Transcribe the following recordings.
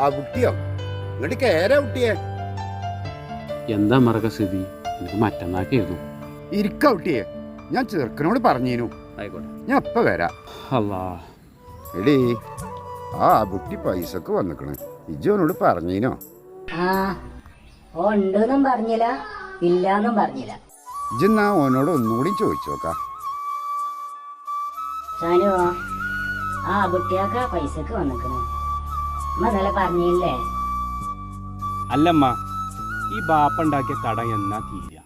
ആ കുട്ടിയോ ഇങ്ങോട്ട് കേരാ കുട്ടിയെ. എന്താ മറക്ക സ്ഥിതി? എനിക്ക് മറ്റന്നാക്കായിരുന്നു. ഇരിക്ക കുട്ടിയെ, ഞാൻ ചെറുക്കനോട് പറഞ്ഞേനു. ആയിക്കോട്ടെ, ഞാൻ ഇപ്പൊ വരാം. അല്ലാ എടീ, ആ കുട്ടി പൈസക്ക് വന്നിക്കണ്. ഇജോനോട് പറഞ്ഞീനോ? ആ ഉണ്ടെന്നും പറഞ്ഞില്ല, ഇല്ലാന്നും പറഞ്ഞില്ല. ഇജെന്നാ ഓനോട് ഒന്നുകൂടി ചോദിച്ചോക്കാം. ഷാനു, ആ കുട്ടിയാക്ക പൈസക്ക് വന്നിക്കണു. അമ്മ നല്ല പറഞ്ഞില്ലേ? അല്ലമ്മ, ഈ ബാപ്പ ഉണ്ടാക്കിയ കടം എന്നാ തീരുക?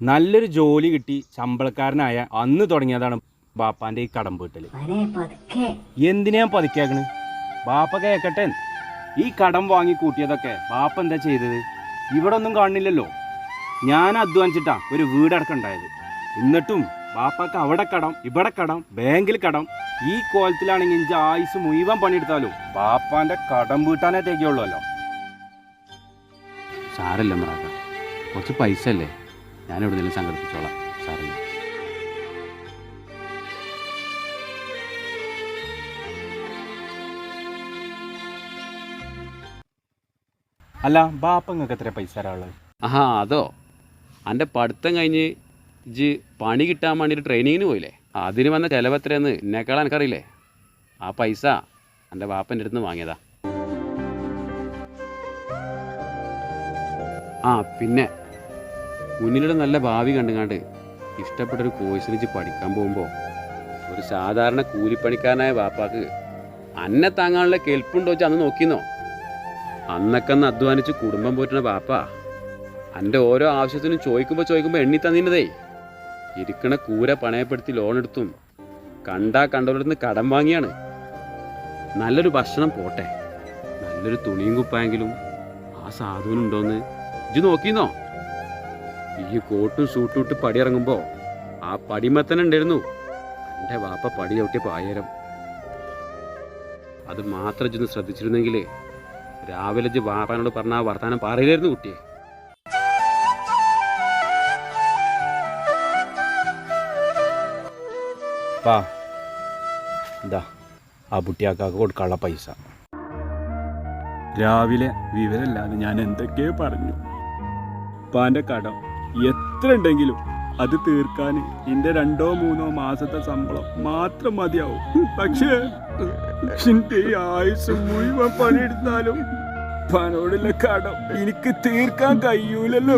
നല്ലൊരു ജോലി കിട്ടി ശമ്പളക്കാരനായ അന്ന് തുടങ്ങിയതാണ് ബാപ്പാന്റെ ഈ കടം വീട്ടല്. എന്തിനാ പതുക്കാക്കണ്? ബാപ്പ കേക്കട്ടെ. ഈ കടം വാങ്ങി കൂട്ടിയതൊക്കെ ബാപ്പ എന്താ ചെയ്തത്? ഇവിടെ ഒന്നും കാണുന്നില്ലല്ലോ. ഞാൻ അധ്വാനിച്ചിട്ടാ ഒരു വീടടക്കം ഉണ്ടായത്. എന്നിട്ടും ബാപ്പാക്ക് അവിടെ കടം, ഇവിടെ കടം, ബാങ്കിൽ കടം. ഈ കോലത്തിലാണെങ്കിൽ ഇഞ്ച ആയുസ് മുഴുവൻ പണിയെടുത്താലും ബാപ്പാന്റെ കടം വീട്ടാനേ തേക്കുള്ളൂല്ലോ. സാരല്ല മറാക്ക, കുറച്ച് പൈസ അല്ലേ, ഞാൻ എവിടെയെങ്കിലും സംഘടിപ്പിച്ചോളാം. സാരല്ല. അല്ല ബാപ്പ നിങ്ങൾക്ക് എത്ര പൈസ തരാനുള്ളത്? ആഹാ, അതോ, എൻ്റെ പഠിത്തം കഴിഞ്ഞ് ഇജ് പണി കിട്ടാൻ വേണ്ടിയിട്ട് ട്രെയിനിങ്ങിന് പോയില്ലേ, അതിന് വന്ന ചിലവ് എത്രയെന്ന് എന്നെക്കാൾ എനിക്കറിയില്ലേ. ആ പൈസ എൻ്റെ ബാപ്പൻ്റെ അടുത്ത് നിന്ന് വാങ്ങിയതാ. ആ പിന്നെ മുന്നിലൂടെ നല്ല ഭാവി കണ്ടുകാണ്ട് ഇഷ്ടപ്പെട്ടൊരു കോഴ്സിന് ഇജ് പഠിക്കാൻ പോകുമ്പോൾ ഒരു സാധാരണ കൂലിപ്പണിക്കാരനായ ബാപ്പാക്ക് അന്നെ താങ്ങാനുള്ള കെൽപ്പുണ്ടോ വെച്ചാൽ അന്ന് നോക്കിന്നോ? അന്നൊക്കെ അന്ന് അധ്വാനിച്ച് കുടുംബം പോറ്റുന്ന ബാപ്പ എൻ്റെ ഓരോ ആവശ്യത്തിനും ചോദിക്കുമ്പോൾ എണ്ണി തന്നിരുന്നതേ. ഇരിക്കണ കൂര പണയപ്പെടുത്തി ലോൺ എടുത്തും കണ്ടവരുടെ നിന്ന് കടം വാങ്ങിയാണ്. നല്ലൊരു ഭക്ഷണം പോട്ടെ, നല്ലൊരു തുണിയും കുപ്പായെങ്കിലും ആ സാധുവിനുണ്ടോന്ന് ഇജ് നോക്കിന്നോ? ഈ കോട്ടും സൂട്ടും ഇട്ട് പടി ഇറങ്ങുമ്പോൾ ആ പടിമത്തന്നെ ഉണ്ടായിരുന്നു എൻ്റെ വാപ്പ പടി ചവിട്ടിയ പായരം. അത് മാത്രം ഇജൊന്ന് ശ്രദ്ധിച്ചിരുന്നെങ്കിൽ രാവിലെ ഇജ് വാപ്പാനോട് പറഞ്ഞ ആ വർത്താനം പറയില്ലായിരുന്നു കുട്ടിയെ. പാ എന്താ ആ കുട്ടിയാക്കാക്ക് കൊടുക്കാനുള്ള പൈസ. രാവിലെ വിവരമില്ലാതെ ഞാൻ എന്തൊക്കെയോ പറഞ്ഞു. പാൻ്റെ കടം എത്ര ഉണ്ടെങ്കിലും അത് തീർക്കാൻ എൻ്റെ 2-3 മാസത്തെ ശമ്പളം മാത്രം മതിയാവും. പക്ഷേ എൻ്റെ ഈ ആയുസ് മുഴുവൻ പണിയെടുത്താലും പാനോടുള്ള കടം എനിക്ക് തീർക്കാൻ കഴിയൂലല്ലോ.